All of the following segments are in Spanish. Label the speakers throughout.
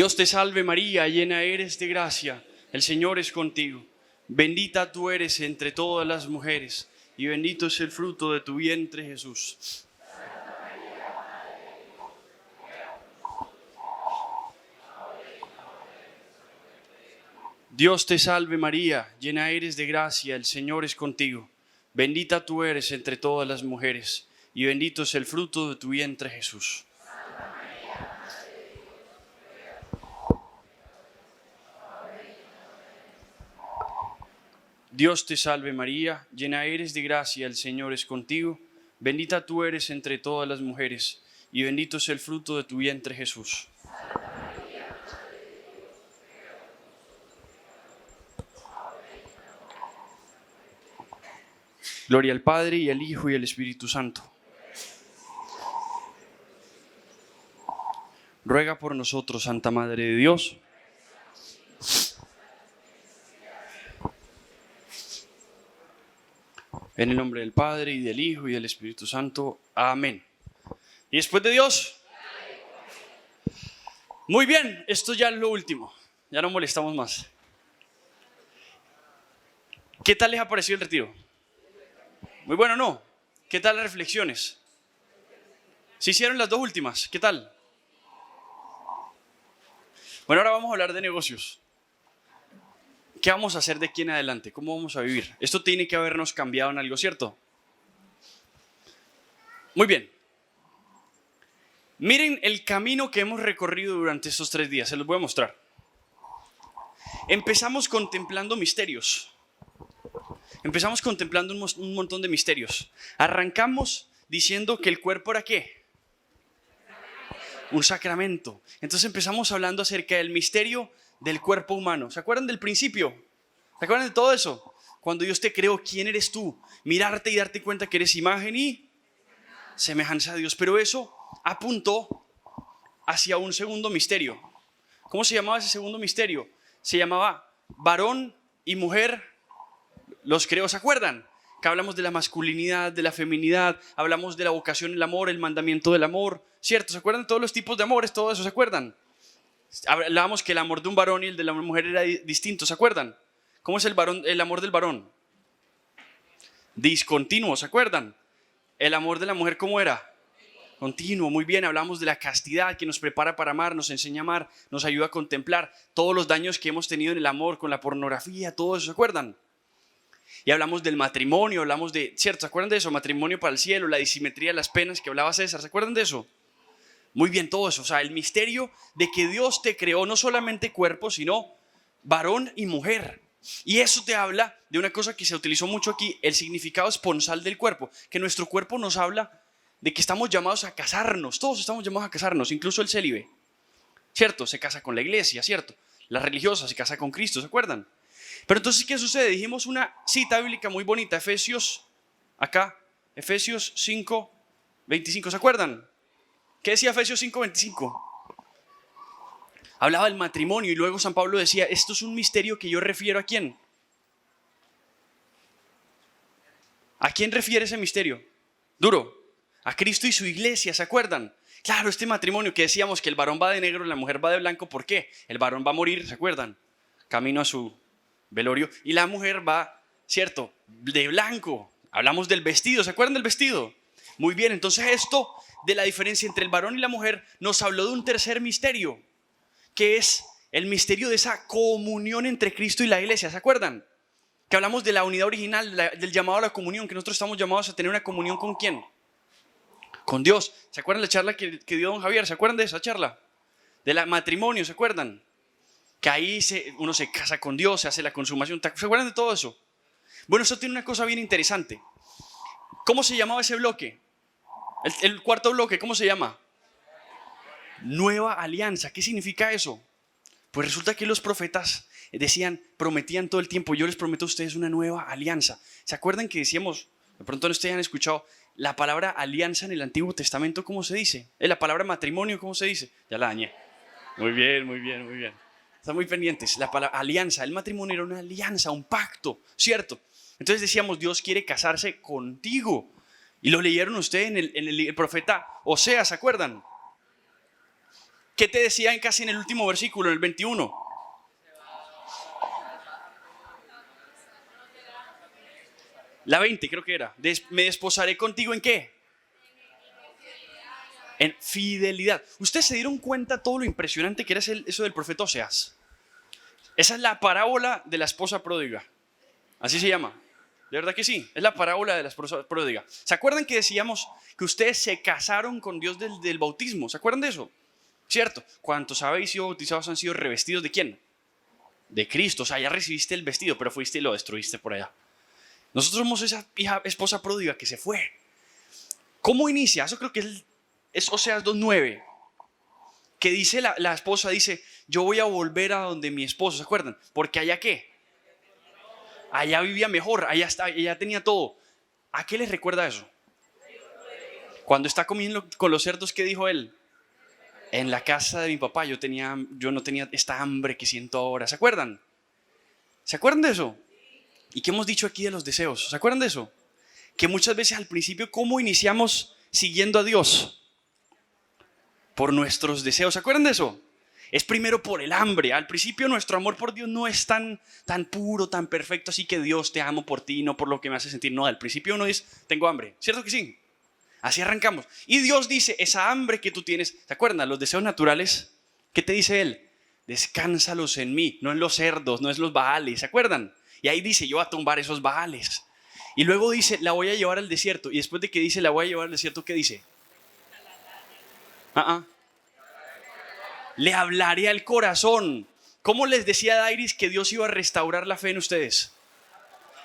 Speaker 1: Dios te salve María, llena eres de gracia, el Señor es contigo. Bendita tú eres entre todas las mujeres, y bendito es el fruto de tu vientre, Jesús. Dios te salve María, llena eres de gracia, el Señor es contigo. Bendita tú eres entre todas las mujeres, y bendito es el fruto de tu vientre, Jesús. Dios te salve María, llena eres de gracia, el Señor es contigo. Bendita tú eres entre todas las mujeres, y bendito es el fruto de tu vientre, Jesús. Gloria al Padre, y al Hijo, y al Espíritu Santo. Ruega por nosotros, Santa Madre de Dios. En el nombre del Padre, y del Hijo, y del Espíritu Santo. Amén. ¿Y después de Dios? Muy bien, esto ya es lo último. Ya no molestamos más. ¿Qué tal les ha parecido el retiro? Muy bueno, ¿no? ¿Qué tal las reflexiones? ¿Se hicieron las dos últimas? ¿Qué tal? Bueno, ahora vamos a hablar de negocios. ¿Qué vamos a hacer de aquí en adelante? ¿Cómo vamos a vivir? Esto tiene que habernos cambiado en algo, ¿cierto? Muy bien. Miren el camino que hemos recorrido durante estos 3 días. Se los voy a mostrar. Empezamos contemplando misterios. Empezamos contemplando un montón de misterios. Arrancamos diciendo que el cuerpo era ¿qué? Un sacramento. Entonces empezamos hablando acerca del misterio del cuerpo humano. ¿Se acuerdan del principio? ¿Se acuerdan de todo eso? Cuando Dios te creó, ¿quién eres tú? Mirarte y darte cuenta que eres imagen y semejanza de Dios. Pero eso apuntó hacia un segundo misterio. ¿Cómo se llamaba ese segundo misterio? Se llamaba varón y mujer los creó. ¿Se acuerdan? Que hablamos de la masculinidad, de la feminidad, hablamos de la vocación, el amor, el mandamiento del amor, ¿cierto? ¿Se acuerdan de todos los tipos de amores? Todo eso, ¿se acuerdan? Hablábamos que el amor de un varón y el de la mujer era distinto, ¿se acuerdan? ¿Cómo es el amor del varón? Discontinuo, ¿se acuerdan? El amor de la mujer, ¿cómo era? Continuo, muy bien. Hablamos de la castidad que nos prepara para amar, nos enseña a amar, nos ayuda a contemplar todos los daños que hemos tenido en el amor, con la pornografía, todo eso, ¿se acuerdan? Y hablamos del matrimonio, hablamos de, ¿cierto? ¿Se acuerdan de eso? Matrimonio para el cielo, la disimetría de las penas que hablaba César, ¿se acuerdan de eso? Muy bien, todo eso, o sea, el misterio de que Dios te creó no solamente cuerpo, sino varón y mujer. Y eso te habla de una cosa que se utilizó mucho aquí, el significado esponsal del cuerpo, que nuestro cuerpo nos habla de que estamos llamados a casarnos, todos estamos llamados a casarnos, incluso el célibe, ¿cierto? Se casa con la iglesia, ¿cierto? La religiosa se casa con Cristo, ¿se acuerdan? Pero entonces, ¿qué sucede? Dijimos una cita bíblica muy bonita, Efesios 5, 25, ¿se acuerdan? ¿Qué decía Efesios 5, 25? Hablaba del matrimonio y luego San Pablo decía, esto es un misterio que yo refiero ¿a quién? ¿A quién refiere ese misterio? Duro. A Cristo y su iglesia, ¿se acuerdan? Claro, este matrimonio que decíamos que el varón va de negro y la mujer va de blanco, ¿por qué? El varón va a morir, ¿se acuerdan? Camino a su velorio, y la mujer va, ¿cierto? De blanco. Hablamos del vestido, ¿se acuerdan del vestido? Muy bien, entonces esto de la diferencia entre el varón y la mujer nos habló de un tercer misterio, que es el misterio de esa comunión entre Cristo y la iglesia, ¿se acuerdan? Que hablamos de la unidad original, del llamado a la comunión, que nosotros estamos llamados a tener una comunión ¿con quién? Con Dios. ¿Se acuerdan de la charla que dio don Javier? ¿Se acuerdan de esa charla? Del matrimonio, ¿se acuerdan? Que ahí uno se casa con Dios, se hace la consumación. ¿Se acuerdan de todo eso? Bueno, eso tiene una cosa bien interesante. ¿Cómo se llamaba ese bloque? El cuarto bloque, ¿cómo se llama? Nueva alianza. ¿Qué significa eso? Pues resulta que los profetas prometían todo el tiempo, yo les prometo a ustedes una nueva alianza. ¿Se acuerdan que decíamos, de pronto ustedes han escuchado la palabra alianza en el Antiguo Testamento? ¿Cómo se dice? La palabra matrimonio, ¿cómo se dice? Ya la dañé. Muy bien, muy bien, muy bien. Están muy pendientes. La palabra alianza, el matrimonio era una alianza, un pacto, ¿cierto? Entonces decíamos, Dios quiere casarse contigo. Y lo leyeron ustedes en el profeta Oseas, ¿se acuerdan? ¿Qué te decía casi en el último versículo, en el 21? La 20 creo que era. Me desposaré contigo ¿en qué? En fidelidad. ¿Ustedes se dieron cuenta todo lo impresionante que era eso del profeta Oseas? Esa es la parábola de la esposa pródiga. Así se llama. De verdad que sí. Es la parábola de la esposa pródiga. ¿Se acuerdan que decíamos que ustedes se casaron con Dios del bautismo? ¿Se acuerdan de eso? ¿Cierto? ¿Cuántos habéis sido bautizados han sido revestidos de quién? De Cristo. O sea, ya recibiste el vestido, pero fuiste y lo destruiste por allá. Nosotros somos esa esposa pródiga que se fue. ¿Cómo inicia? Eso creo que es Oseas 2:9. Que dice la esposa, dice, yo voy a volver a donde mi esposo, ¿se acuerdan? Porque allá ¿qué? Allá vivía mejor, allá tenía todo. ¿A qué les recuerda eso? Cuando está comiendo con los cerdos, ¿qué dijo él? En la casa de mi papá yo no tenía esta hambre que siento ahora. ¿Se acuerdan? ¿Se acuerdan de eso? ¿Y qué hemos dicho aquí de los deseos? ¿Se acuerdan de eso? Que muchas veces al principio, ¿cómo iniciamos siguiendo a Dios? Por nuestros deseos. ¿Se acuerdan de eso? Es primero por el hambre. Al principio nuestro amor por Dios no es tan puro, tan perfecto, así que Dios te amo por ti, no por lo que me hace sentir. No, al principio uno dice, tengo hambre. ¿Cierto que sí? Así arrancamos. Y Dios dice, esa hambre que tú tienes, ¿se acuerdan? Los deseos naturales, ¿qué te dice Él? Descánsalos en mí, no en los cerdos, no en los baales, ¿se acuerdan? Y ahí dice, yo voy a tumbar esos baales. Y luego dice, la voy a llevar al desierto. Y después de que dice, la voy a llevar al desierto, ¿qué dice? Le hablaré al corazón. ¿Cómo les decía Dairis que Dios iba a restaurar la fe en ustedes?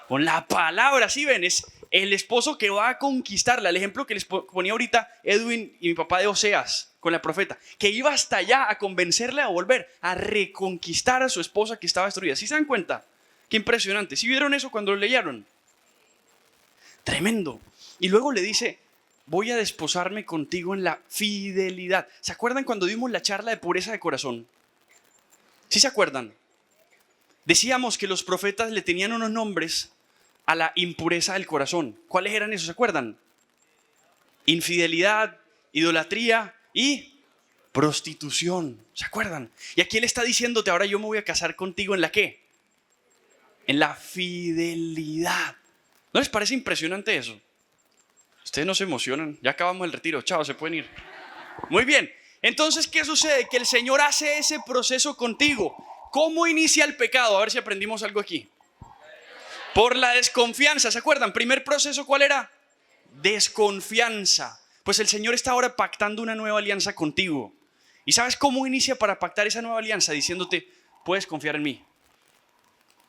Speaker 1: Con la palabra, ¿sí ven? Es el esposo que va a conquistarla. El ejemplo que les ponía ahorita Edwin y mi papá de Oseas con la profeta, que iba hasta allá a convencerle a volver, a reconquistar a su esposa que estaba destruida. ¿Sí se dan cuenta? Qué impresionante. ¿Sí vieron eso cuando lo leyeron? Tremendo. Y luego le dice, voy a desposarme contigo en la fidelidad. ¿Se acuerdan cuando dimos la charla de pureza de corazón? ¿Sí se acuerdan? Decíamos que los profetas le tenían unos nombres a la impureza del corazón. ¿Cuáles eran esos? ¿Se acuerdan? Infidelidad, idolatría y prostitución. ¿Se acuerdan? Y aquí él está diciéndote, ahora yo me voy a casar contigo ¿en la qué? En la fidelidad. ¿No les parece impresionante eso? Ustedes no se emocionan. Ya acabamos el retiro. Chao, se pueden ir. Muy bien. Entonces, ¿qué sucede? Que el Señor hace ese proceso contigo. ¿Cómo inicia el pecado? A ver si aprendimos algo aquí. Por la desconfianza. ¿Se acuerdan? Primer proceso, ¿cuál era? Desconfianza. Pues el Señor está ahora pactando una nueva alianza contigo. ¿Y sabes cómo inicia para pactar esa nueva alianza? Diciéndote, puedes confiar en mí.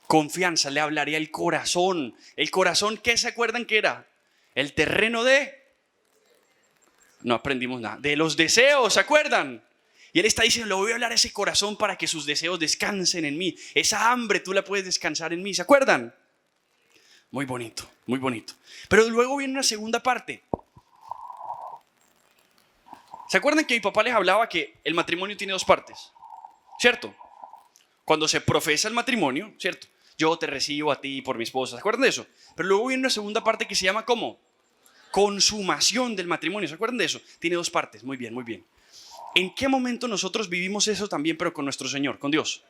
Speaker 1: Confianza, le hablaría el corazón. El corazón, ¿qué se acuerdan que era? El terreno de... No aprendimos nada. De los deseos, ¿se acuerdan? Y él está diciendo, le voy a hablar a ese corazón para que sus deseos descansen en mí. Esa hambre tú la puedes descansar en mí, ¿se acuerdan? Muy bonito, muy bonito. Pero luego viene una segunda parte. ¿Se acuerdan que mi papá les hablaba que el matrimonio tiene dos partes? ¿Cierto? Cuando se profesa el matrimonio, ¿cierto? Yo te recibo a ti por mi esposa, ¿se acuerdan de eso? Pero luego viene una segunda parte que se llama ¿cómo? Consumación del matrimonio, ¿se acuerdan de eso? Tiene dos partes, muy bien, muy bien. ¿En qué momento nosotros vivimos eso también, pero con nuestro Señor, con Dios?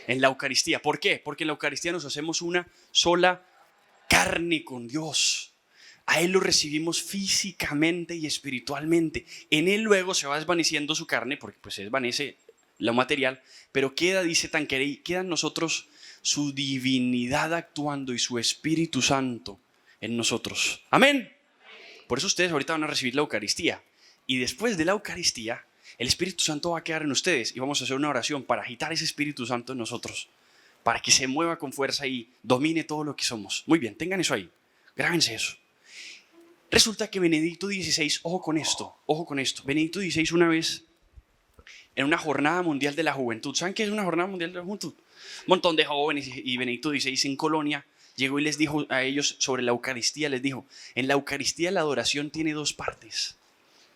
Speaker 1: En la Eucaristía. ¿Por qué? Porque en la Eucaristía nos hacemos una sola carne con Dios. A Él lo recibimos físicamente y espiritualmente. En Él luego se va desvaneciendo su carne, porque pues se desvanece lo material, pero queda, dice Tanqueray, queda en nosotros su divinidad actuando y su Espíritu Santo en nosotros. Amén. Por eso ustedes ahorita van a recibir la Eucaristía. Y después de la Eucaristía, el Espíritu Santo va a quedar en ustedes y vamos a hacer una oración para agitar ese Espíritu Santo en nosotros, para que se mueva con fuerza y domine todo lo que somos. Muy bien, tengan eso ahí, grábense eso. Resulta que Benedicto XVI, ojo con esto, Benedicto XVI una vez, en una jornada mundial de la juventud, ¿saben qué es una jornada mundial de la juventud? Un montón de jóvenes y Benedicto XVI en Colonia llegó y les dijo a ellos sobre la Eucaristía, les dijo, en la Eucaristía la adoración tiene dos partes.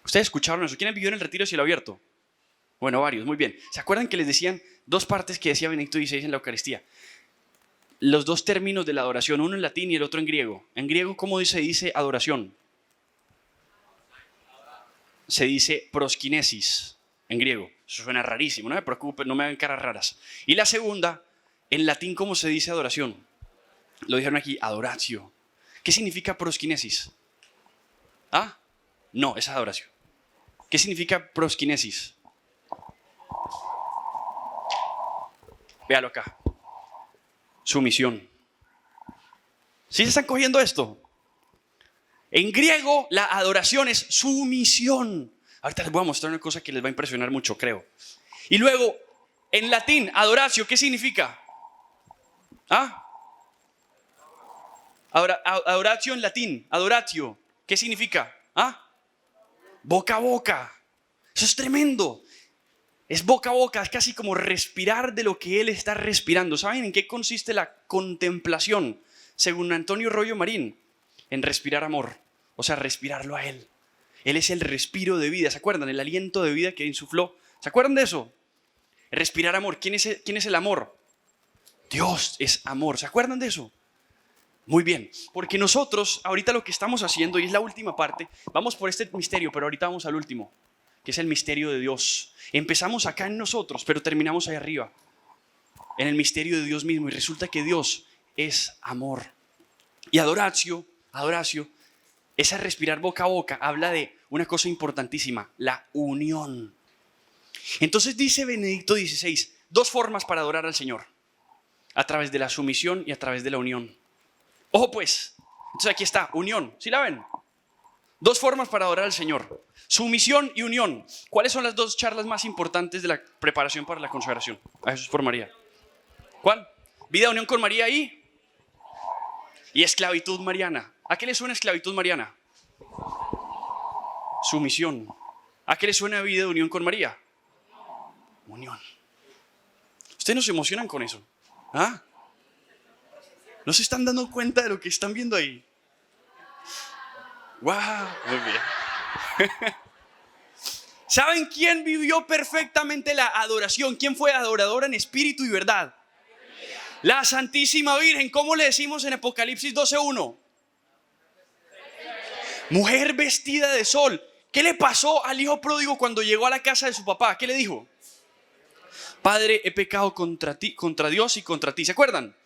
Speaker 1: ¿Ustedes escucharon eso? ¿Quiénes vivieron el retiro de cielo abierto? Bueno, varios, muy bien. ¿Se acuerdan que les decían dos partes que decía Benedicto XVI en la Eucaristía? Los dos términos de la adoración, uno en latín y el otro en griego. En griego, ¿cómo se dice adoración? Se dice proskinesis. en griego. Eso suena rarísimo, no me preocupen, no me hagan caras raras. Y la segunda, en latín, ¿cómo se dice adoración? Lo dijeron aquí, adoratio. ¿Qué significa proskinesis? ¿Ah? No, es adoración. ¿Qué significa proskinesis? Véalo acá. Sumisión. ¿Sí se están cogiendo esto? En griego, la adoración es sumisión. Ahorita les voy a mostrar una cosa que les va a impresionar mucho, creo. Y luego, en latín, adoratio, ¿qué significa? ¿Ah? Adoratio en latín, adoratio, ¿qué significa? ¿Ah? Boca a boca. Eso es tremendo. Es boca a boca, es casi como respirar de lo que él está respirando. ¿Saben en qué consiste la contemplación? Según Antonio Rollo Marín, en respirar amor, o sea, respirarlo a él. Él es el respiro de vida, ¿se acuerdan? El aliento de vida que insufló. ¿Se acuerdan de eso? Respirar amor. ¿Quién es el amor? Dios es amor. ¿Se acuerdan de eso? Muy bien, porque nosotros ahorita lo que estamos haciendo, y es la última parte, vamos por este misterio, pero ahorita vamos al último, que es el misterio de Dios. Empezamos acá en nosotros, pero terminamos ahí arriba, en el misterio de Dios mismo, y resulta que Dios es amor. Y adoratio, ese respirar boca a boca, habla de una cosa importantísima, la unión. Entonces dice Benedicto XVI, 2 formas para adorar al Señor, a través de la sumisión y a través de la unión. Ojo pues, entonces aquí está, unión, ¿sí la ven? 2 formas para adorar al Señor, sumisión y unión. ¿Cuáles son las 2 charlas más importantes de la preparación para la consagración a Jesús por María? ¿Cuál? Vida de unión con María y esclavitud mariana. ¿A qué le suena esclavitud mariana? Sumisión. ¿A qué le suena vida de unión con María? Unión. Ustedes no se emocionan con eso, ¿ah? ¿No se están dando cuenta de lo que están viendo ahí? ¡Wow! Muy bien. ¿Saben quién vivió perfectamente la adoración? ¿Quién fue adoradora en espíritu y verdad? La Santísima Virgen. ¿Cómo le decimos en Apocalipsis 12:1? Mujer vestida de sol. ¿Qué le pasó al hijo pródigo cuando llegó a la casa de su papá? ¿Qué le dijo? Padre, he pecado contra ti, contra Dios y contra ti. ¿Se acuerdan?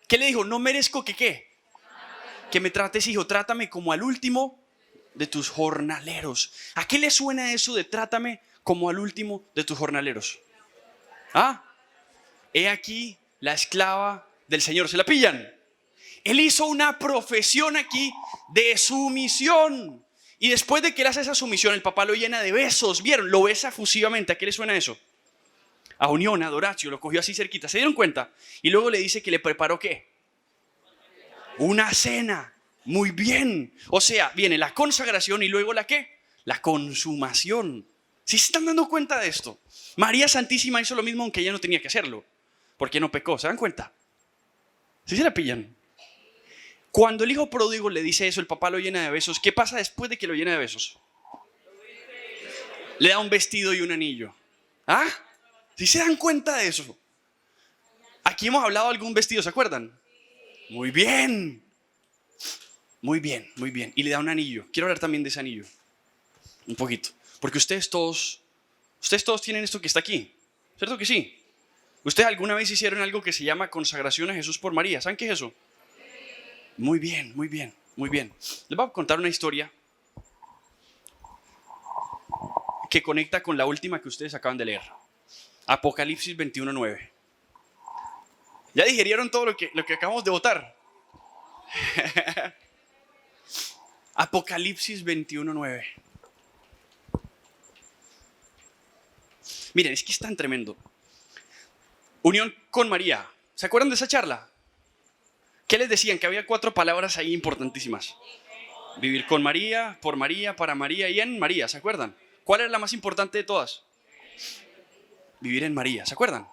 Speaker 1: ¿Qué le dijo? No merezco que ¿qué? Que me trates, hijo, trátame como al último de tus jornaleros. ¿A qué le suena eso de trátame como al último de tus jornaleros? ¿Ah? He aquí la esclava del Señor. ¿Se la pillan? Él hizo una profesión aquí de sumisión. Y después de que él hace esa sumisión, el papá lo llena de besos. ¿Vieron? Lo besa efusivamente. ¿A qué le suena eso? A unión, a adoratio. Lo cogió así cerquita. ¿Se dieron cuenta? Y luego le dice que le preparó ¿qué? Una cena. Muy bien. O sea, viene la consagración y luego ¿la qué? La consumación. ¿Sí se están dando cuenta de esto? María Santísima hizo lo mismo aunque ella no tenía que hacerlo. Porque no pecó. ¿Se dan cuenta? ¿Sí se la pillan? Cuando el hijo pródigo le dice eso, el papá lo llena de besos. ¿Qué pasa después de que lo llena de besos? Le da un vestido y un anillo. ¿Ah? ¿Sí se dan cuenta de eso? Aquí hemos hablado de algún vestido, ¿se acuerdan? Muy bien. Muy bien, muy bien. Y le da un anillo. Quiero hablar también de ese anillo. Un poquito. Porque ustedes todos tienen esto que está aquí. ¿Cierto que sí? ¿Ustedes alguna vez hicieron algo que se llama consagración a Jesús por María? ¿Saben qué es eso? Muy bien, muy bien, muy bien. Les voy a contar una historia que conecta con la última que ustedes acaban de leer. Apocalipsis 21:9. ¿Ya digerieron todo lo que acabamos de votar? Apocalipsis 21:9. Miren, es que es tan tremendo. Unión con María. ¿Se acuerdan de esa charla? ¿Qué les decían? Que había 4 palabras ahí importantísimas. Vivir con María, por María, para María y en María. ¿Se acuerdan? ¿Cuál era la más importante de todas? Vivir en María. ¿Se acuerdan?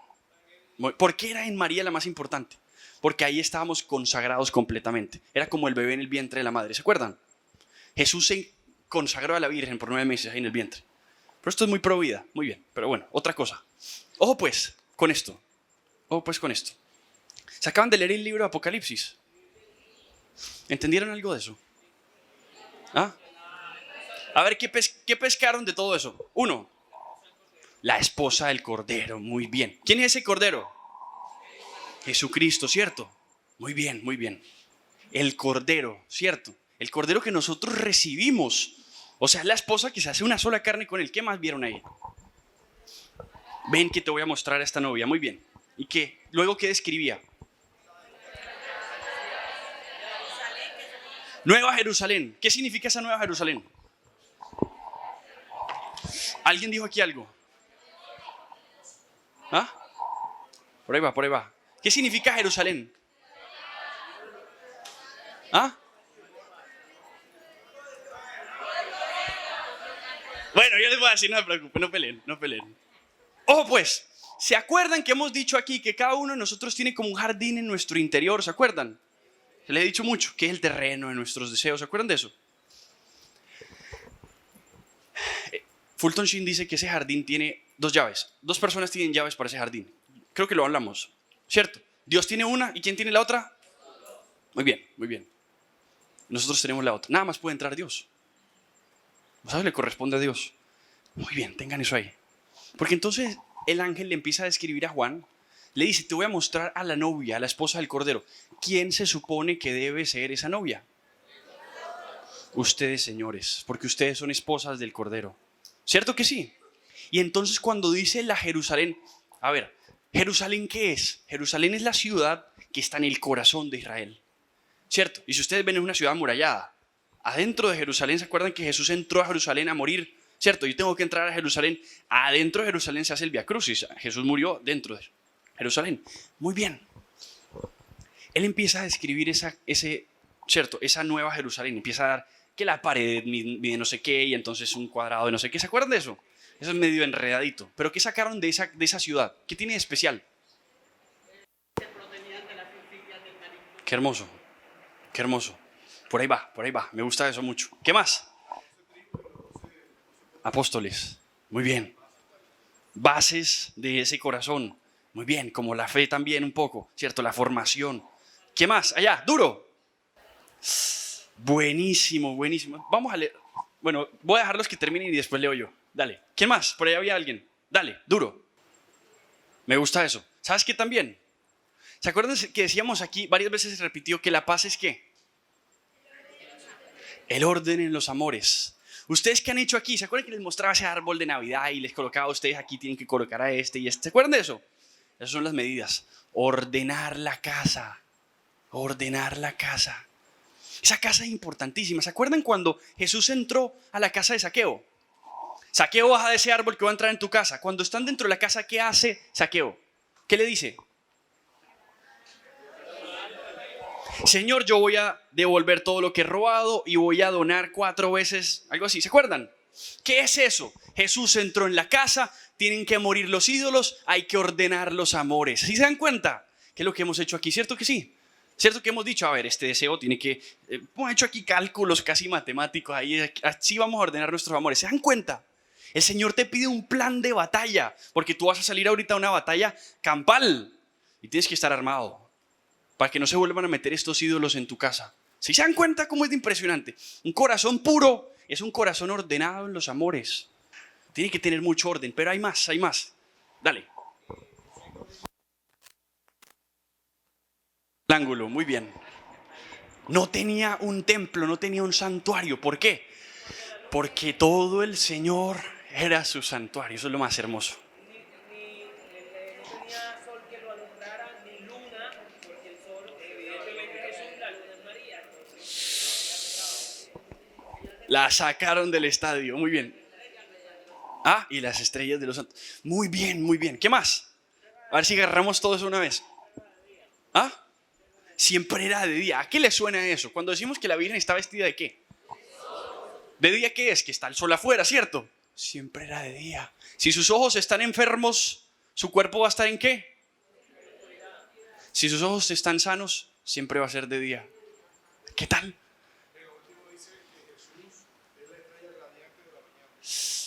Speaker 1: ¿Por qué era en María la más importante? Porque ahí estábamos consagrados completamente. Era como el bebé en el vientre de la madre. ¿Se acuerdan? Jesús se consagró a la Virgen por 9 meses ahí en el vientre. Pero esto es muy pro vida. Muy bien. Pero bueno, otra cosa. Ojo pues con esto. Ojo pues con esto. ¿Se acaban de leer el libro de Apocalipsis? ¿Entendieron algo de eso? ¿Ah? A ver, ¿qué pescaron de todo eso? 1. La esposa del Cordero, muy bien. ¿Quién es ese Cordero? Jesucristo, ¿cierto? Muy bien, muy bien. El Cordero, ¿cierto? El Cordero que nosotros recibimos. O sea, la esposa que se hace una sola carne con él. ¿Qué más vieron ahí? Ven que te voy a mostrar a esta novia, muy bien. ¿Y qué? Luego, ¿qué describía? Nueva Jerusalén. ¿Qué significa esa Nueva Jerusalén? ¿Alguien dijo aquí algo? ¿Ah? Por ahí va, por ahí va. ¿Qué significa Jerusalén? ¿Ah? Bueno, yo les voy a decir, no se preocupen, no peleen, no peleen. Ojo pues, ¿se acuerdan que hemos dicho aquí que cada uno de nosotros tiene como un jardín en nuestro interior? ¿Se acuerdan? Se les he dicho mucho, que es el terreno de nuestros deseos. ¿Se acuerdan de eso? Fulton Sheen dice que ese jardín tiene dos llaves. Dos personas tienen llaves para ese jardín. Creo que lo hablamos, ¿cierto? Dios tiene una, ¿y quién tiene la otra? Muy bien, muy bien. Nosotros tenemos la otra. Nada más puede entrar Dios. ¿Sabes? Le corresponde a Dios. Muy bien, tengan eso ahí. Porque entonces el ángel le empieza a describir a Juan. Le dice, te voy a mostrar a la novia, a la esposa del Cordero. ¿Quién se supone que debe ser esa novia? Ustedes, señores, porque ustedes son esposas del Cordero. ¿Cierto que sí? Y entonces cuando dice la Jerusalén, a ver, ¿Jerusalén qué es? Jerusalén es la ciudad que está en el corazón de Israel. ¿Cierto? Y si ustedes ven, es una ciudad amurallada. Adentro de Jerusalén, ¿se acuerdan que Jesús entró a Jerusalén a morir? ¿Cierto? Yo tengo que entrar a Jerusalén. Adentro de Jerusalén se hace el Vía Crucis. Jesús murió dentro de Jerusalén. Muy bien. Él empieza a describir esa nueva Jerusalén. Empieza a dar que la pared mide no sé qué y entonces un cuadrado de no sé qué. ¿Se acuerdan de eso? Eso es medio enredadito. ¿Pero qué sacaron de esa ciudad? ¿Qué tiene de especial? Qué hermoso. Qué hermoso. Por ahí va, por ahí va. Me gusta eso mucho. ¿Qué más? Apóstoles. Muy bien. Bases de ese corazón. Muy bien. Como la fe también un poco, ¿cierto? La formación. ¿Qué más? Allá, duro. Buenísimo, buenísimo. Vamos a leer. Bueno, voy a dejarlos que terminen y después leo yo. Dale. ¿Quién más? Por ahí había alguien. Dale, duro. Me gusta eso. ¿Sabes qué también? ¿Se acuerdan que decíamos aquí, varias veces se repitió que la paz es qué? El orden en los amores. ¿Ustedes qué han hecho aquí? ¿Se acuerdan que les mostraba ese árbol de Navidad y les colocaba a ustedes aquí tienen que colocar a este y este? ¿Se acuerdan de eso? Esas son las medidas. Ordenar la casa. Ordenar la casa. Esa casa es importantísima. ¿Se acuerdan cuando Jesús entró a la casa de Zaqueo? Zaqueo, baja de ese árbol que va a entrar en tu casa. Cuando están dentro de la casa, ¿qué hace Zaqueo? ¿Qué le dice? Señor, yo voy a devolver todo lo que he robado y voy a donar 4 veces, algo así. ¿Se acuerdan? ¿Qué es eso? Jesús entró en la casa, tienen que morir los ídolos, hay que ordenar los amores. ¿Sí se dan cuenta? ¿Qué es lo que hemos hecho aquí? ¿Cierto que sí? ¿Cierto que hemos dicho, a ver, este deseo tiene que... hemos hecho aquí cálculos casi matemáticos, ahí así vamos a ordenar nuestros amores. ¿Se dan cuenta? El Señor te pide un plan de batalla, porque tú vas a salir ahorita a una batalla campal y tienes que estar armado para que no se vuelvan a meter estos ídolos en tu casa. ¿Sí se dan cuenta cómo es de impresionante? Un corazón puro es un corazón ordenado en los amores. Tiene que tener mucho orden, pero hay más, hay más. Dale. El ángulo, muy bien. No tenía un templo, no tenía un santuario. ¿Por qué? Porque todo el Señor era su santuario. Eso es lo más hermoso. La sacaron del estadio, muy bien. Ah, y las estrellas de los santos. Muy bien, muy bien. ¿Qué más? A ver si agarramos todo eso una vez. ¿Ah? Siempre era de día. ¿A qué le suena eso? Cuando decimos que la Virgen está vestida de qué? ¿De día qué es? Que está el sol afuera, ¿cierto? Siempre era de día. Si sus ojos están enfermos, ¿su cuerpo va a estar en qué? Si sus ojos están sanos, siempre va a ser de día. ¿Qué tal?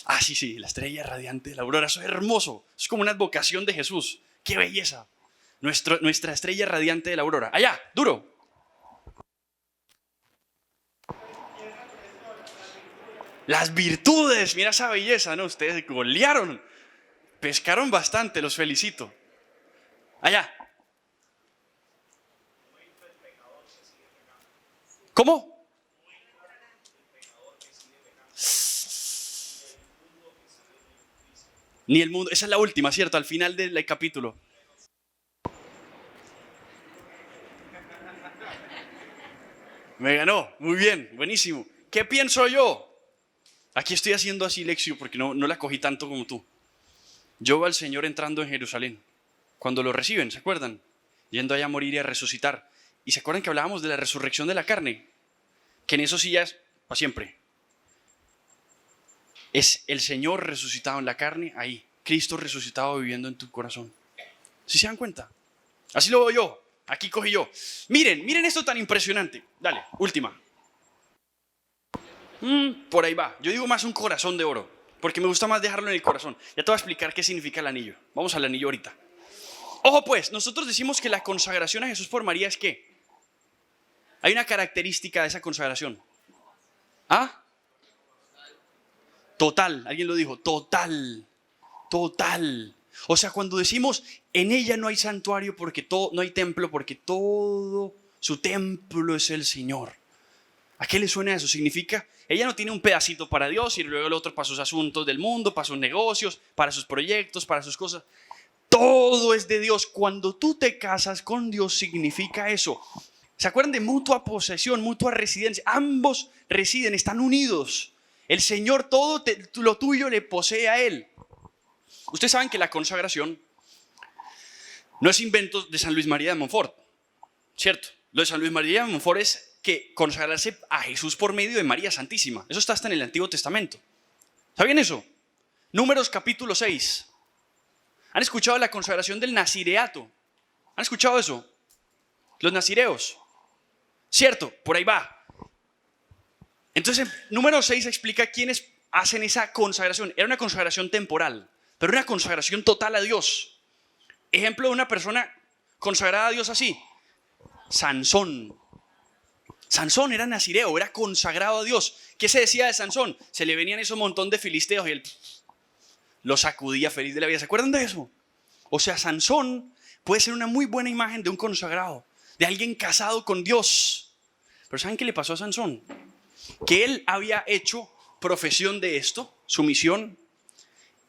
Speaker 1: Ah, sí, sí, la estrella radiante de la aurora. Eso es hermoso. Es como una advocación de Jesús. ¡Qué belleza! Nuestra estrella radiante de la aurora. Allá, duro. Las virtudes, mira esa belleza, ¿no? Ustedes golearon. Pescaron bastante, los felicito. Allá. ¿Cómo? Ni el mundo. Esa es la última, ¿cierto? Al final del capítulo. Me ganó. Muy bien. Buenísimo. ¿Qué pienso yo? Aquí estoy haciendo así lección porque no la cogí tanto como tú. Yo veo al Señor entrando en Jerusalén. Cuando lo reciben, ¿se acuerdan? Yendo allá a morir y a resucitar. ¿Y se acuerdan que hablábamos de la resurrección de la carne? Que en eso sí ya es para siempre. Es el Señor resucitado en la carne, ahí. Cristo resucitado viviendo en tu corazón. ¿Sí se dan cuenta? Así lo veo yo. Aquí cogí yo. Miren esto tan impresionante. Dale, última. Por ahí va. Yo digo más un corazón de oro, porque me gusta más dejarlo en el corazón. Ya te voy a explicar qué significa el anillo. Vamos al anillo ahorita. Ojo pues, nosotros decimos que la consagración a Jesús por María es ¿qué? Hay una característica de esa consagración. ¿Ah? Total, alguien lo dijo, total. O sea, cuando decimos en ella no hay santuario porque todo, no hay templo porque todo su templo es el Señor. ¿A qué le suena eso? Significa, ella no tiene un pedacito para Dios y luego el otro para sus asuntos del mundo, para sus negocios, para sus proyectos, para sus cosas. Todo es de Dios. Cuando tú te casas con Dios significa eso. ¿Se acuerdan de mutua posesión, mutua residencia? Ambos residen, están unidos. El Señor todo lo tuyo le posee a Él. Ustedes saben que la consagración no es invento de San Luis María de Montfort, ¿cierto? Lo de San Luis María de Montfort es que consagrarse a Jesús por medio de María Santísima. Eso está hasta en el Antiguo Testamento. ¿Sabían eso? Números capítulo 6. ¿Han escuchado la consagración del nazireato? ¿Han escuchado eso? Los nazireos. ¿Cierto? Por ahí va. Entonces, número 6 explica quiénes hacen esa consagración. Era una consagración temporal, pero una consagración total a Dios. Ejemplo de una persona consagrada a Dios así. Sansón. Sansón era nazireo, era consagrado a Dios. ¿Qué se decía de Sansón? Se le venían esos montón de filisteos y él lo sacudía feliz de la vida. ¿Se acuerdan de eso? O sea, Sansón puede ser una muy buena imagen de un consagrado, de alguien casado con Dios. Pero ¿saben qué le pasó a Sansón? Que él había hecho profesión de esto, su misión.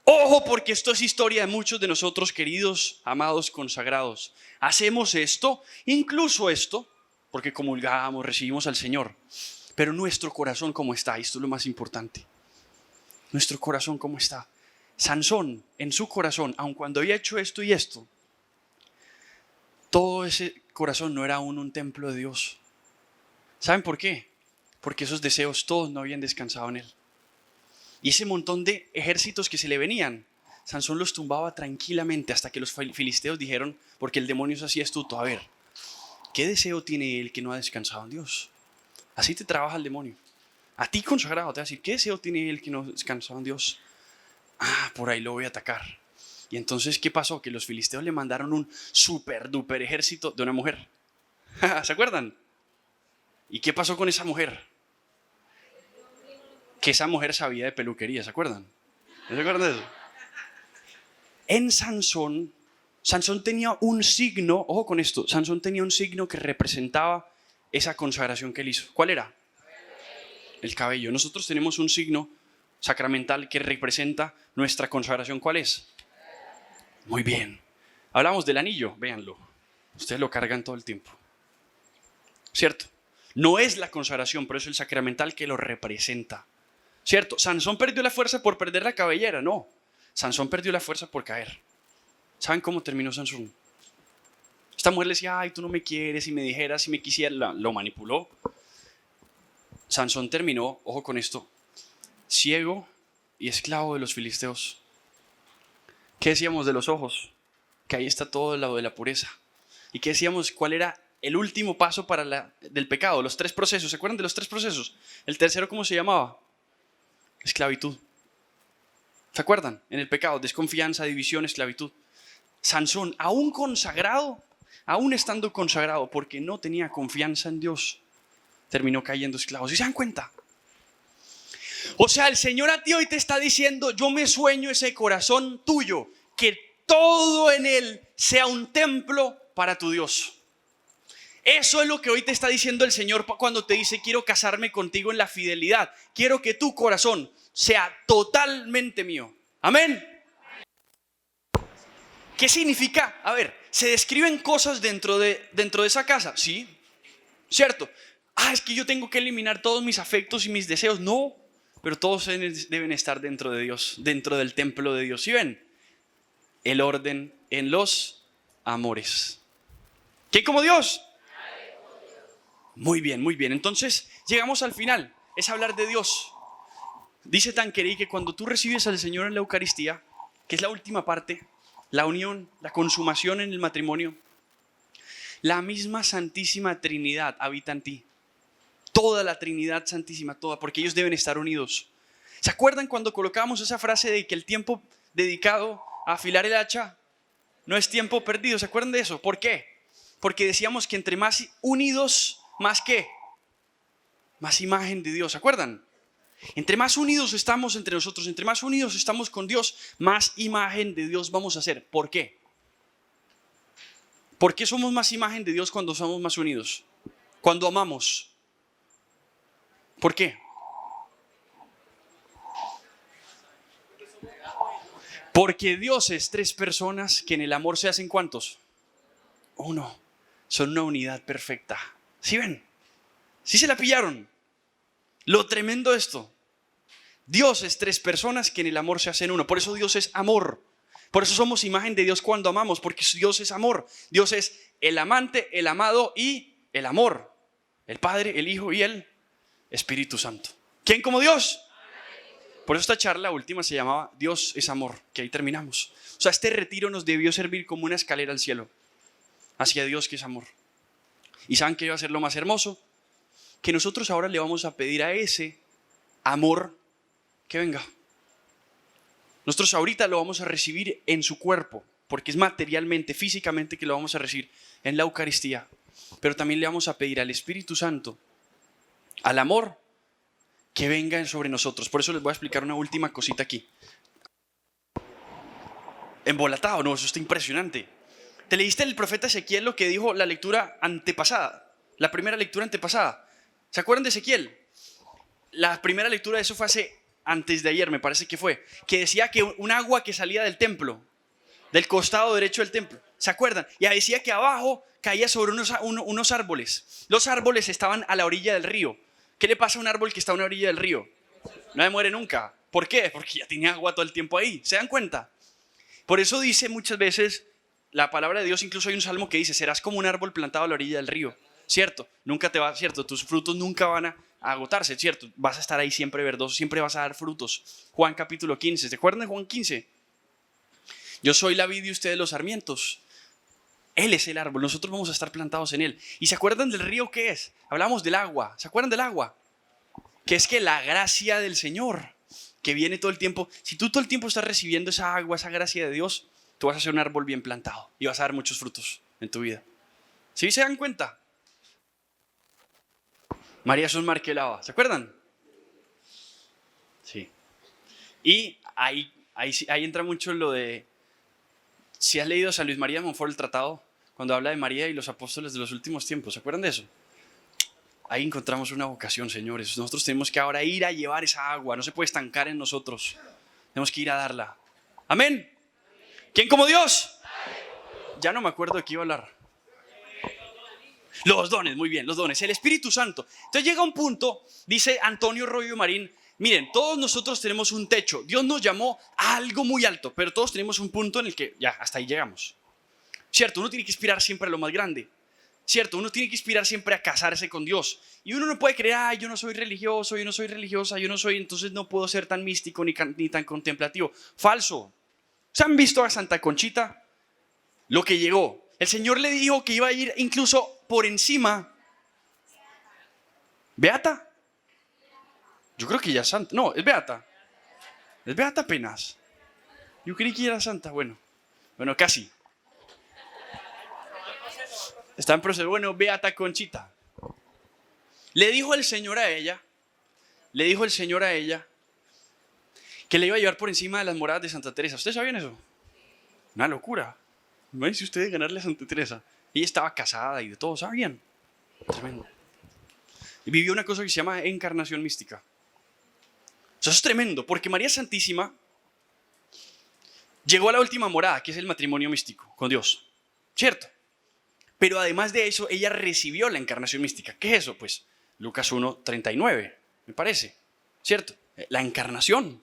Speaker 1: Ojo, porque esto es historia de muchos de nosotros, queridos, amados, consagrados. Hacemos esto, incluso esto, porque comulgamos, recibimos al Señor. Pero nuestro corazón, ¿cómo está? Esto es lo más importante. Nuestro corazón, ¿cómo está? Sansón, en su corazón, aun cuando había hecho esto y esto, todo ese corazón no era aún un templo de Dios. ¿Saben por qué? Porque esos deseos todos no habían descansado en él. Y ese montón de ejércitos que se le venían, Sansón los tumbaba tranquilamente hasta que los filisteos dijeron, porque el demonio es así astuto, a ver, ¿qué deseo tiene él que no ha descansado en Dios? Así te trabaja el demonio. A ti consagrado te va a decir, ¿qué deseo tiene él que no ha descansado en Dios? Por ahí lo voy a atacar. Y entonces, ¿qué pasó? Que los filisteos le mandaron un super duper ejército de una mujer. ¿Se acuerdan? ¿Y qué pasó con esa mujer? Que esa mujer sabía de peluquería, ¿se acuerdan? ¿No se acuerdan de eso? En Sansón tenía un signo, ojo con esto, Sansón tenía un signo que representaba esa consagración que él hizo. ¿Cuál era? El cabello. Nosotros tenemos un signo sacramental que representa nuestra consagración. ¿Cuál es? Muy bien. Hablamos del anillo, véanlo. Ustedes lo cargan todo el tiempo. ¿Cierto? No es la consagración, pero es el sacramental que lo representa. ¿Cierto? Sansón perdió la fuerza por perder la cabellera, no. Sansón perdió la fuerza por caer. ¿Saben cómo terminó Sansón? Esta mujer le decía, ay, tú no me quieres, si me dijeras, si me quisieras, lo manipuló. Sansón terminó, ojo con esto, ciego y esclavo de los filisteos. ¿Qué decíamos de los ojos? Que ahí está todo el lado de la pureza. ¿Y qué decíamos? ¿Cuál era el último paso del pecado? Los 3 procesos. ¿Se acuerdan de los 3 procesos? El tercero, ¿cómo se llamaba? Esclavitud. ¿Se acuerdan? En el pecado, desconfianza, división, esclavitud. Sansón, aún consagrado, aún estando consagrado, porque no tenía confianza en Dios, terminó cayendo esclavo. ¿Sí se dan cuenta? O sea, el Señor a ti hoy te está diciendo, yo me sueño ese corazón tuyo, que todo en él sea un templo para tu Dios. Eso es lo que hoy te está diciendo el Señor cuando te dice: quiero casarme contigo en la fidelidad. Quiero que tu corazón sea totalmente mío. Amén. ¿Qué significa? A ver, ¿se describen cosas dentro de esa casa? Sí, cierto. Es que yo tengo que eliminar todos mis afectos y mis deseos. No, pero todos deben estar dentro de Dios, dentro del templo de Dios. ¿Sí ven? El orden en los amores. ¿Quién como Dios? Muy bien, muy bien. Entonces, llegamos al final. Es hablar de Dios. Dice Tanqueray que cuando tú recibes al Señor en la Eucaristía, que es la última parte, la unión, la consumación en el matrimonio, la misma Santísima Trinidad habita en ti. Toda la Trinidad Santísima, toda, porque ellos deben estar unidos. ¿Se acuerdan cuando colocábamos esa frase de que el tiempo dedicado a afilar el hacha no es tiempo perdido? ¿Se acuerdan de eso? ¿Por qué? Porque decíamos que entre más unidos, ¿más qué? Más imagen de Dios. ¿Se acuerdan? Entre más unidos estamos entre nosotros, entre más unidos estamos con Dios, más imagen de Dios vamos a hacer. ¿Por qué? ¿Por qué somos más imagen de Dios cuando somos más unidos? Cuando amamos. ¿Por qué? Porque Dios es tres personas que en el amor se hacen ¿cuántos? Uno. Son una unidad perfecta. ¿Sí ven? ¿Sí se la pillaron? Lo tremendo de esto. Dios es tres personas que en el amor se hacen uno. Por eso Dios es amor. Por eso somos imagen de Dios cuando amamos, porque Dios es amor. Dios es el amante, el amado y el amor. El Padre, el Hijo y el Espíritu Santo. ¿Quién como Dios? Por eso esta charla última se llamaba Dios es amor, que ahí terminamos. O sea, este retiro nos debió servir como una escalera al cielo, hacia Dios que es amor. ¿Y saben qué iba a ser lo más hermoso? Que nosotros ahora le vamos a pedir a ese amor que venga. Nosotros ahorita lo vamos a recibir en su cuerpo, porque es materialmente, físicamente que lo vamos a recibir en la Eucaristía. Pero también le vamos a pedir al Espíritu Santo, al amor, que venga sobre nosotros. Por eso les voy a explicar una última cosita aquí. Embolatado, no, eso está impresionante. ¿Te leíste el profeta Ezequiel lo que dijo la lectura antepasada? La primera lectura antepasada. ¿Se acuerdan de Ezequiel? La primera lectura de eso fue antes de ayer, me parece que fue. Que decía que un agua que salía del templo, del costado derecho del templo. ¿Se acuerdan? Y decía que abajo caía sobre unos árboles. Los árboles estaban a la orilla del río. ¿Qué le pasa a un árbol que está a una orilla del río? No se muere nunca. ¿Por qué? Porque ya tiene agua todo el tiempo ahí. ¿Se dan cuenta? Por eso dice muchas veces la palabra de Dios, incluso hay un salmo que dice: serás como un árbol plantado a la orilla del río. ¿Cierto? Nunca te va, ¿cierto? Tus frutos nunca van a agotarse, ¿cierto? Vas a estar ahí siempre verdoso, siempre vas a dar frutos. Juan capítulo 15. ¿Se acuerdan de Juan 15? Yo soy la vid y ustedes los sarmientos. Él es el árbol, nosotros vamos a estar plantados en él. ¿Y se acuerdan del río qué es? Hablamos del agua. ¿Se acuerdan del agua? Que es que la gracia del Señor, que viene todo el tiempo. Si tú todo el tiempo estás recibiendo esa agua, esa gracia de Dios, tú vas a ser un árbol bien plantado y vas a dar muchos frutos en tu vida. ¿Sí se dan cuenta? María Jesús Marquelaba, ¿se acuerdan? Sí. Y ahí entra mucho lo de, si has leído San Luis María de Montfort el tratado, cuando habla de María y los apóstoles de los últimos tiempos, ¿se acuerdan de eso? Ahí encontramos una vocación, señores. Nosotros tenemos que ahora ir a llevar esa agua, no se puede estancar en nosotros. Tenemos que ir a darla. Amén. ¿Quién como Dios? Ya no me acuerdo de qué iba a hablar. Los dones, muy bien, los dones. El Espíritu Santo. Entonces llega un punto, dice Antonio Rollo Marín: miren, todos nosotros tenemos un techo. Dios nos llamó a algo muy alto, pero todos tenemos un punto en el que ya, hasta ahí llegamos. Cierto, uno tiene que aspirar siempre a lo más grande. Cierto, uno tiene que aspirar siempre a casarse con Dios. Y uno no puede creer: yo no soy religioso, yo no soy religiosa, yo no soy, entonces no puedo ser tan místico ni tan contemplativo. Falso. ¿Se han visto a Santa Conchita? Lo que llegó. El Señor le dijo que iba a ir incluso por encima. ¿Beata? Yo creo que ya es santa. No, es beata. Es beata apenas. Yo creí que era santa. Bueno, casi. Está en proceso. Bueno, beata Conchita. Le dijo el Señor a ella que le iba a llevar por encima de las moradas de Santa Teresa. ¿Ustedes sabían eso? Una locura. Imagínense ustedes ganarle a Santa Teresa. Ella estaba casada y de todo, ¿sabían? Tremendo. Y vivió una cosa que se llama encarnación mística. O sea, eso es tremendo, porque María Santísima llegó a la última morada, que es el matrimonio místico con Dios, ¿cierto? Pero además de eso, ella recibió la encarnación mística. ¿Qué es eso? Pues Lucas 1:39, me parece, ¿cierto? La encarnación.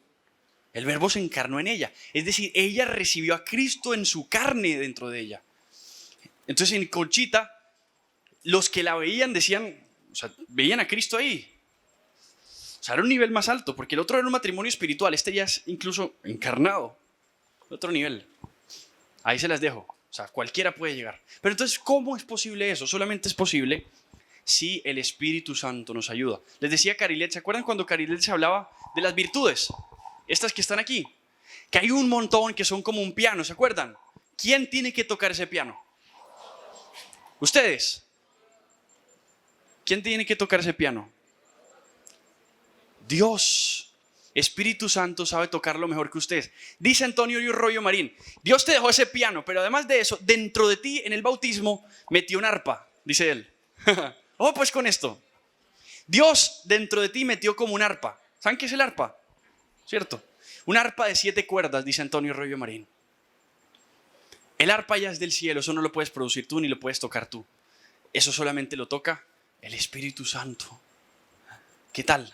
Speaker 1: El Verbo se encarnó en ella. Es decir, ella recibió a Cristo en su carne dentro de ella. Entonces en Conchita, los que la veían decían, o sea, veían a Cristo ahí. O sea, era un nivel más alto, porque el otro era un matrimonio espiritual. Este ya es incluso encarnado. Otro nivel. Ahí se las dejo. O sea, cualquiera puede llegar. Pero entonces, ¿cómo es posible eso? Solamente es posible si el Espíritu Santo nos ayuda. Les decía Carilet, ¿se acuerdan cuando Carilet se hablaba de las virtudes? Estas que están aquí. Que hay un montón que son como un piano, ¿se acuerdan? ¿Quién tiene que tocar ese piano? ¿Ustedes? ¿Quién tiene que tocar ese piano? Dios. Espíritu Santo sabe tocarlo mejor que ustedes. Dice Antonio Rollo Marín, Dios te dejó ese piano, pero además de eso, dentro de ti, en el bautismo, metió un arpa, dice él. Oh, pues con esto. Dios dentro de ti metió como un arpa. ¿Saben qué es el arpa? ¿Cierto? Un arpa de 7 cuerdas, dice Antonio Rollo Marín. El arpa ya es del cielo, eso no lo puedes producir tú ni lo puedes tocar tú. Eso solamente lo toca el Espíritu Santo. ¿Qué tal?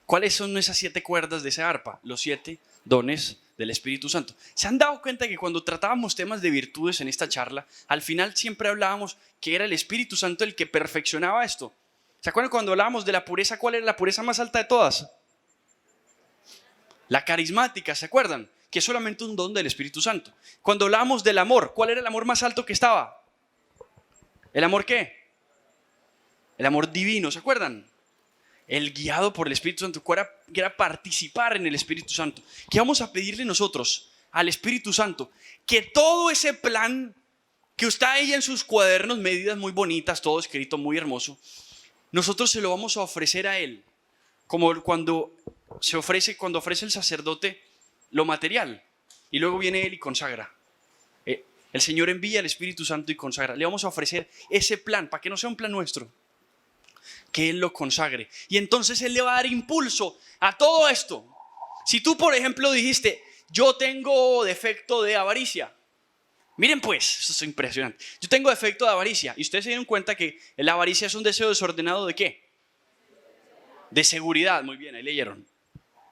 Speaker 1: ¿Cuáles son esas 7 cuerdas de esa arpa? Los 7 dones del Espíritu Santo. ¿Se han dado cuenta que cuando tratábamos temas de virtudes en esta charla, al final siempre hablábamos que era el Espíritu Santo el que perfeccionaba esto? ¿Se acuerdan cuando hablábamos de la pureza? ¿Cuál era la pureza más alta de todas? La carismática, ¿se acuerdan? Que es solamente un don del Espíritu Santo. Cuando hablábamos del amor, ¿cuál era el amor más alto que estaba? ¿El amor qué? El amor divino, ¿se acuerdan? El guiado por el Espíritu Santo, que era participar en el Espíritu Santo. ¿Qué vamos a pedirle nosotros al Espíritu Santo? Que todo ese plan que está ahí en sus cuadernos, medidas muy bonitas, todo escrito muy hermoso, nosotros se lo vamos a ofrecer a Él. Como cuando ofrece el sacerdote lo material y luego viene Él y consagra. El Señor envía al Espíritu Santo y consagra. Le vamos a ofrecer ese plan para que no sea un plan nuestro. Que Él lo consagre. Y entonces Él le va a dar impulso a todo esto. Si tú, por ejemplo, dijiste, yo tengo defecto de avaricia. Miren pues, esto es impresionante. Yo tengo defecto de avaricia. Y ustedes se dieron cuenta que la avaricia es un deseo desordenado ¿de qué? De seguridad. Muy bien, ahí leyeron.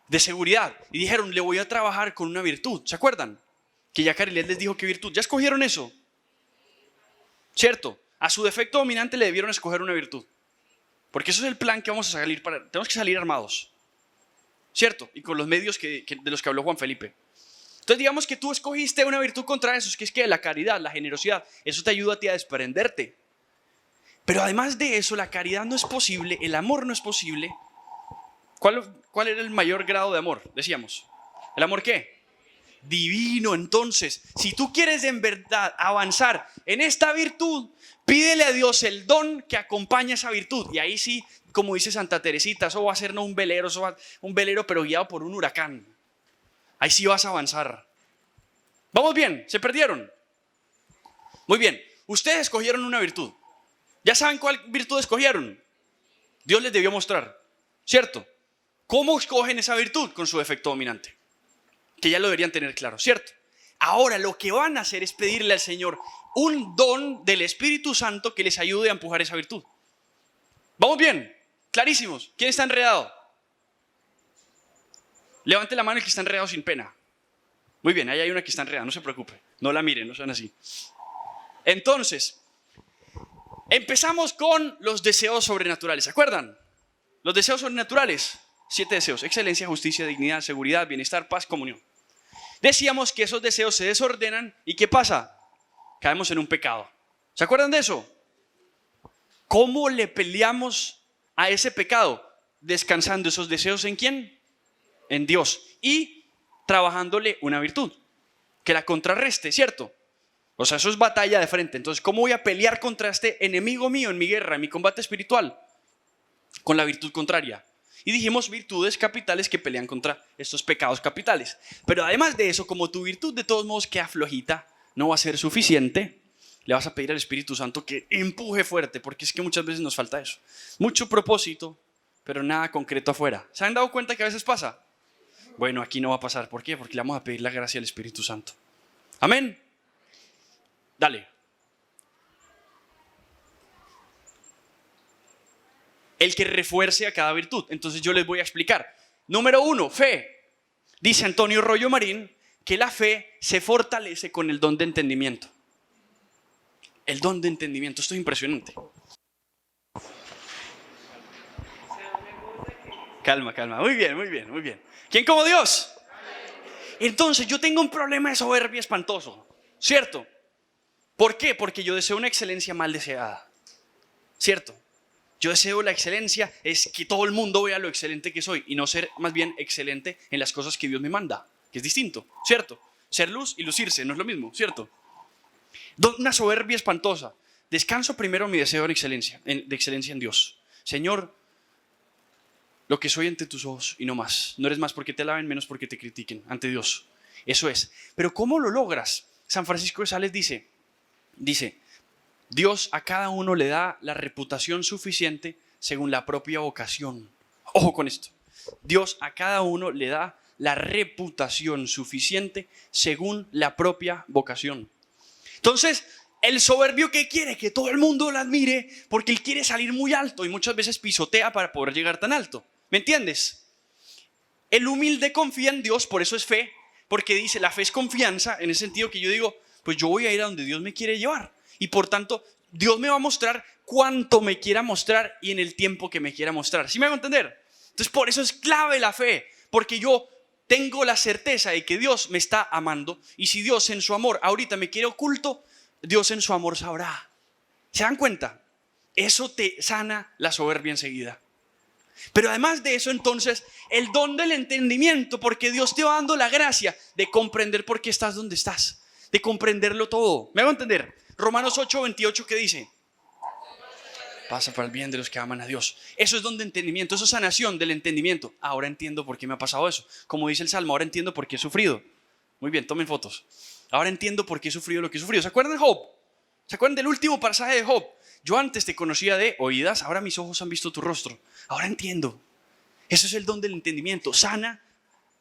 Speaker 1: De seguridad. Y dijeron, le voy a trabajar con una virtud. ¿Se acuerdan? Que ya Carilet les dijo qué virtud. ¿Ya escogieron eso? ¿Cierto? A su defecto dominante le debieron escoger una virtud. Porque eso es el plan que vamos a salir para. Tenemos que salir armados. ¿Cierto? Y con los medios de los que habló Juan Felipe. Entonces digamos que tú escogiste una virtud contra eso, que es que la caridad, la generosidad, eso te ayuda a ti a desprenderte. Pero además de eso, la caridad no es posible, el amor no es posible. ¿Cuál era el mayor grado de amor? Decíamos. ¿El amor qué? Divino. Entonces, si tú quieres en verdad avanzar en esta virtud, pídele a Dios el don que acompaña esa virtud. Y ahí sí, como dice Santa Teresita, eso va a ser no un velero, eso va un velero pero guiado por un huracán. Ahí sí vas a avanzar. ¿Vamos bien? ¿Se perdieron? Muy bien. Ustedes escogieron una virtud. ¿Ya saben cuál virtud escogieron? Dios les debió mostrar. ¿Cierto? ¿Cómo escogen esa virtud? Con su defecto dominante. Que ya lo deberían tener claro, ¿cierto? Ahora lo que van a hacer es pedirle al Señor un don del Espíritu Santo que les ayude a empujar esa virtud. ¿Vamos bien? Clarísimos. ¿Quién está enredado? Levante la mano el que está enredado sin pena. Muy bien, ahí hay una que está enredada, no se preocupe. No la miren, no sean así. Entonces, empezamos con los deseos sobrenaturales. ¿Se acuerdan? Los deseos sobrenaturales. 7 deseos: excelencia, justicia, dignidad, seguridad, bienestar, paz, comunión. Decíamos que esos deseos se desordenan y ¿qué pasa? Caemos en un pecado. ¿Se acuerdan de eso? ¿Cómo le peleamos a ese pecado? Descansando esos deseos ¿en quién? En Dios. Y trabajándole una virtud que la contrarreste, ¿cierto? O sea, eso es batalla de frente. Entonces, ¿cómo voy a pelear contra este enemigo mío en mi guerra, en mi combate espiritual? Con la virtud contraria. Y dijimos virtudes capitales que pelean contra estos pecados capitales. Pero además de eso, como tu virtud de todos modos queda flojita, no va a ser suficiente, le vas a pedir al Espíritu Santo que empuje fuerte, porque es que muchas veces nos falta eso. Mucho propósito, pero nada concreto afuera. ¿Se han dado cuenta que a veces pasa? Bueno, aquí no va a pasar. ¿Por qué? Porque le vamos a pedir la gracia al Espíritu Santo. Amén. Dale. El que refuerce a cada virtud. Entonces yo les voy a explicar. Número 1, fe. Dice Antonio Rollo Marín que la fe se fortalece con el don de entendimiento. El don de entendimiento, esto es impresionante. Calma, calma. Muy bien, muy bien, muy bien. ¿Quién como Dios? Entonces yo tengo un problema de soberbia espantoso, ¿cierto? ¿Por qué? Porque yo deseo una excelencia mal deseada, ¿cierto? Yo deseo la excelencia, es que todo el mundo vea lo excelente que soy y no ser más bien excelente en las cosas que Dios me manda, que es distinto, ¿cierto? Ser luz y lucirse no es lo mismo, ¿cierto? Una soberbia espantosa. Descanso primero mi deseo de excelencia en Dios. Señor, lo que soy ante tus ojos y no más. No eres más porque te alaben, menos porque te critiquen ante Dios. Eso es. Pero ¿cómo lo logras? San Francisco de Sales dice, Dios a cada uno le da la reputación suficiente según la propia vocación. Ojo con esto. Dios a cada uno le da la reputación suficiente según la propia vocación. Entonces, el soberbio que quiere que todo el mundo lo admire porque él quiere salir muy alto y muchas veces pisotea para poder llegar tan alto. ¿Me entiendes? El humilde confía en Dios, por eso es fe, porque dice, la fe es confianza, en ese sentido que yo digo, pues yo voy a ir a donde Dios me quiere llevar. Y por tanto, Dios me va a mostrar cuánto me quiera mostrar y en el tiempo que me quiera mostrar. ¿Sí me hago entender? Entonces, por eso es clave la fe, porque yo tengo la certeza de que Dios me está amando. Y si Dios en su amor ahorita me quiere oculto, Dios en su amor sabrá. ¿Se dan cuenta? Eso te sana la soberbia enseguida. Pero además de eso, entonces, el don del entendimiento, porque Dios te va dando la gracia de comprender por qué estás donde estás, de comprenderlo todo. ¿Me hago entender? Romanos 8:28, ¿qué dice? Pasa para el bien de los que aman a Dios. Eso es don de entendimiento, eso es sanación del entendimiento. Ahora entiendo por qué me ha pasado eso. Como dice el Salmo, ahora entiendo por qué he sufrido. Muy bien, tomen fotos. Ahora entiendo por qué he sufrido lo que he sufrido. ¿Se acuerdan de Job? ¿Se acuerdan del último pasaje de Job? Yo antes te conocía de oídas, ahora mis ojos han visto tu rostro. Ahora entiendo. Eso es el don del entendimiento. Sana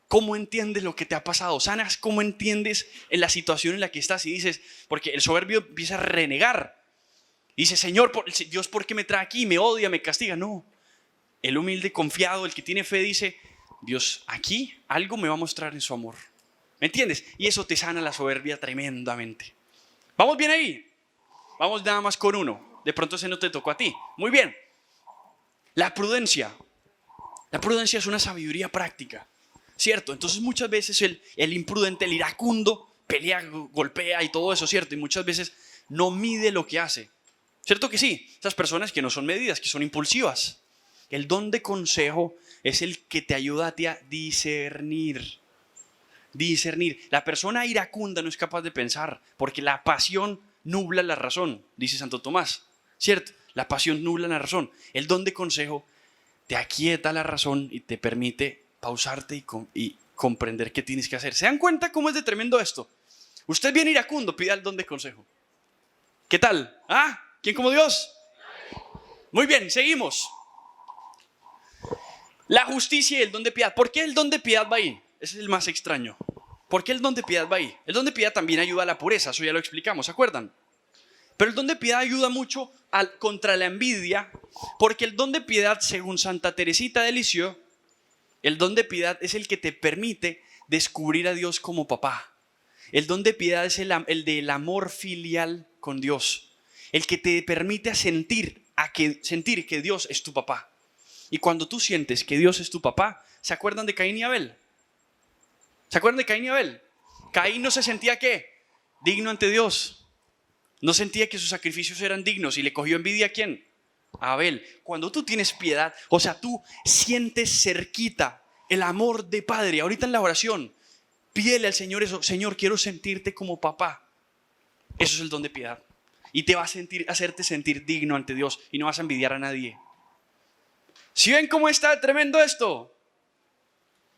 Speaker 1: cómo entiendes lo que te ha pasado. Sanas cómo entiendes en la situación en la que estás y dices, porque el soberbio empieza a renegar. Dice, Señor, Dios, ¿por qué me trae aquí? Me odia, me castiga. No. El humilde, confiado, el que tiene fe dice, Dios, aquí algo me va a mostrar en su amor. ¿Me entiendes? Y eso te sana la soberbia tremendamente. ¿Vamos bien ahí? Vamos nada más con uno. De pronto ese no te tocó a ti. Muy bien. La prudencia. La prudencia es una sabiduría práctica, ¿cierto? Entonces muchas veces el imprudente, el iracundo, pelea, golpea y todo eso, ¿cierto? Y muchas veces no mide lo que hace. ¿Cierto que sí? Esas personas que no son medidas, que son impulsivas. El don de consejo es el que te ayuda a ti a discernir. Discernir. La persona iracunda no es capaz de pensar porque la pasión nubla la razón, dice Santo Tomás, ¿cierto? La pasión nubla la razón. El don de consejo te aquieta la razón y te permite pausarte y comprender qué tienes que hacer. ¿Se dan cuenta cómo es de tremendo esto? Usted viene iracundo, pida el don de consejo. ¿Qué tal? ¿Ah? ¿Quién como Dios? Muy bien, seguimos. La justicia y el don de piedad. ¿Por qué el don de piedad va ahí? Ese es el más extraño. ¿Por qué el don de piedad va ahí? El don de piedad también ayuda a la pureza, eso ya lo explicamos, ¿se acuerdan? Pero el don de piedad ayuda mucho contra la envidia, porque el don de piedad, según Santa Teresita de Lisieux, el don de piedad es el que te permite descubrir a Dios como papá. El don de piedad es el del amor filial con Dios, el que te permite sentir que Dios es tu papá. Y cuando tú sientes que Dios es tu papá, ¿se acuerdan de Caín y Abel? ¿Se acuerdan de Caín y Abel? Caín no se sentía ¿qué? Digno ante Dios. No sentía que sus sacrificios eran dignos y le cogió envidia ¿a quién? A Abel. Cuando tú tienes piedad, o sea, tú sientes cerquita el amor de padre. Ahorita en la oración, pídele al Señor eso. Señor, quiero sentirte como papá. Eso es el don de piedad. Y te va a hacerte sentir digno ante Dios y no vas a envidiar a nadie. ¿Sí ven cómo está tremendo esto?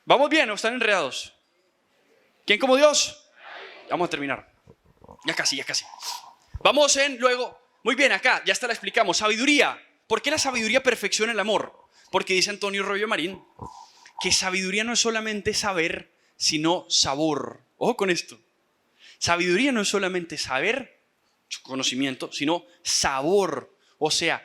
Speaker 1: ¿Vamos bien o están enredados? ¿Quién como Dios? Vamos a terminar. Ya casi, ya casi. Vamos luego, muy bien, acá, ya hasta la explicamos. Sabiduría. ¿Por qué la sabiduría perfecciona el amor? Porque dice Antonio Rollo Marín que sabiduría no es solamente saber, sino sabor. Ojo con esto. Sabiduría no es solamente saber, conocimiento, sino sabor. O sea,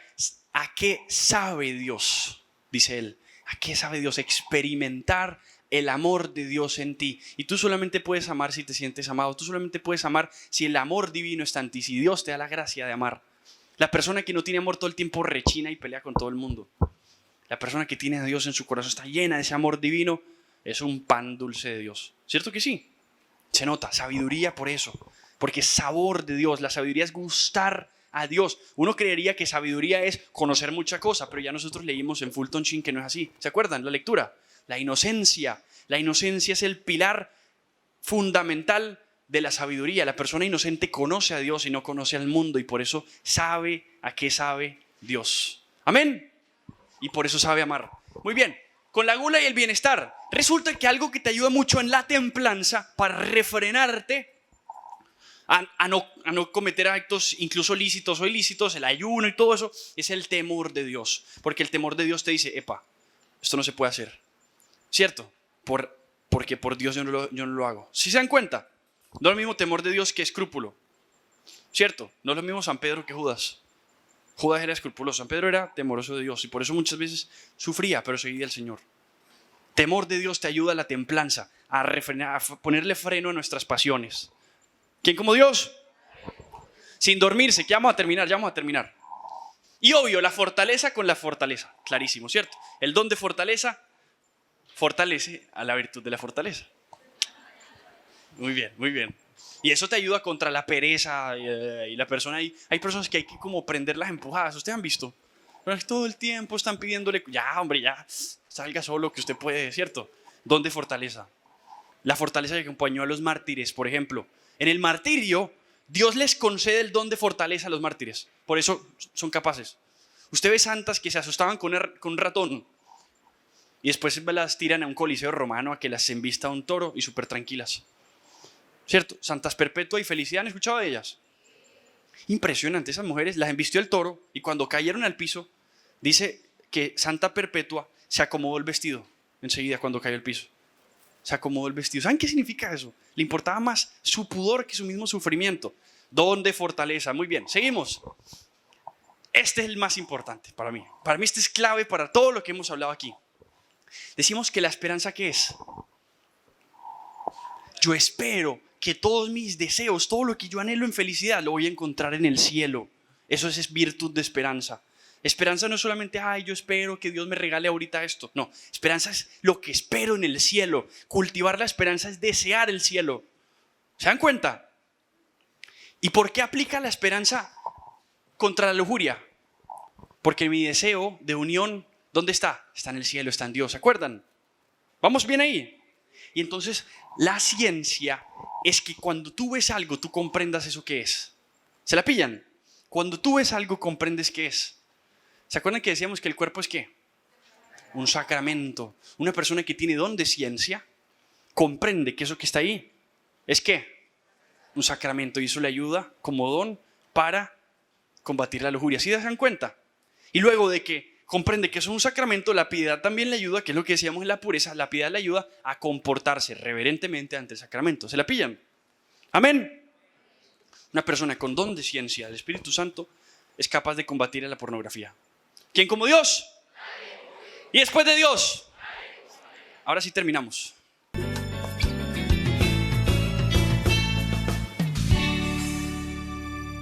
Speaker 1: ¿a qué sabe Dios? Dice él. ¿A qué sabe Dios? Experimentar el amor de Dios en ti. Y tú solamente puedes amar si te sientes amado. Tú solamente puedes amar si el amor divino está en ti. Si Dios te da la gracia de amar. La persona que no tiene amor todo el tiempo rechina y pelea con todo el mundo. La persona que tiene a Dios en su corazón está llena de ese amor divino. Es un pan dulce de Dios. ¿Cierto que sí? Se nota, sabiduría por eso. Porque es sabor de Dios. La sabiduría es gustar a Dios. Uno creería que sabiduría es conocer mucha cosa, pero ya nosotros leímos en Fulton Sheen que no es así. ¿Se acuerdan? La lectura. La inocencia. La inocencia es el pilar fundamental de la sabiduría. La persona inocente conoce a Dios y no conoce al mundo y por eso sabe a qué sabe Dios. Amén. Y por eso sabe amar. Muy bien. Con la gula y el bienestar. Resulta que algo que te ayuda mucho en la templanza para refrenarte a no cometer actos incluso lícitos o ilícitos, el ayuno y todo eso, es el temor de Dios. Porque el temor de Dios te dice, epa, esto no se puede hacer. ¿Cierto? Porque por Dios yo no lo hago. ¿Sí se dan cuenta? No es lo mismo temor de Dios que escrúpulo. ¿Cierto? No es lo mismo San Pedro que Judas. Judas era escrupuloso, San Pedro era temoroso de Dios y por eso muchas veces sufría, pero seguía al Señor. Temor de Dios te ayuda a la templanza, a refrenar, a ponerle freno a nuestras pasiones. ¿Quién como Dios? Sin dormirse, que ya vamos a terminar. Y obvio, la fortaleza con la fortaleza, clarísimo, ¿cierto? El don de fortaleza fortalece a la virtud de la fortaleza. Muy bien, muy bien. Y eso te ayuda contra la pereza y la persona ahí. Hay personas que hay que como prenderlas empujadas. ¿Ustedes han visto? Todo el tiempo están pidiéndole, ya hombre, ya, salga solo que usted puede, ¿cierto? Don de fortaleza. La fortaleza que acompañó a los mártires, por ejemplo. En el martirio, Dios les concede el don de fortaleza a los mártires. Por eso son capaces. Usted ve santas que se asustaban con un ratón y después las tiran a un coliseo romano a que las embista un toro y súper tranquilas. ¿Cierto? Santas Perpetua y Felicidad, ¿han escuchado de ellas? Impresionante, esas mujeres las embistió el toro y cuando cayeron al piso, dice que Santa Perpetua se acomodó el vestido enseguida cuando cayó al piso. Se acomodó el vestido. ¿Saben qué significa eso? Le importaba más su pudor que su mismo sufrimiento. Don de fortaleza. Muy bien, seguimos. Este es el más importante para mí. Para mí este es clave para todo lo que hemos hablado aquí. Decimos que la esperanza, ¿qué es? Yo espero que todos mis deseos, todo lo que yo anhelo en felicidad, lo voy a encontrar en el cielo. Eso es virtud de esperanza. Esperanza no es solamente, yo espero que Dios me regale ahorita esto. No, esperanza es lo que espero en el cielo. Cultivar la esperanza es desear el cielo. ¿Se dan cuenta? ¿Y por qué aplica la esperanza contra la lujuria? Porque mi deseo de unión, ¿dónde está? Está en el cielo, está en Dios. ¿Se acuerdan? ¿Vamos bien ahí? Y entonces la ciencia es que cuando tú ves algo, tú comprendas eso que es. ¿Se la pillan? Cuando tú ves algo, comprendes qué es. ¿Se acuerdan que decíamos que el cuerpo es qué? Un sacramento. Una persona que tiene don de ciencia comprende que eso que está ahí es qué? Un sacramento, y eso le ayuda como don para combatir la lujuria. ¿Sí se dan cuenta? Y luego de que comprende que eso es un sacramento, la piedad también le ayuda, que es lo que decíamos en la pureza, la piedad le ayuda a comportarse reverentemente ante el sacramento. ¿Se la pillan? Amén. Una persona con don de ciencia del Espíritu Santo es capaz de combatir a la pornografía. ¿Quién como Dios? Y después de Dios. Ahora sí terminamos.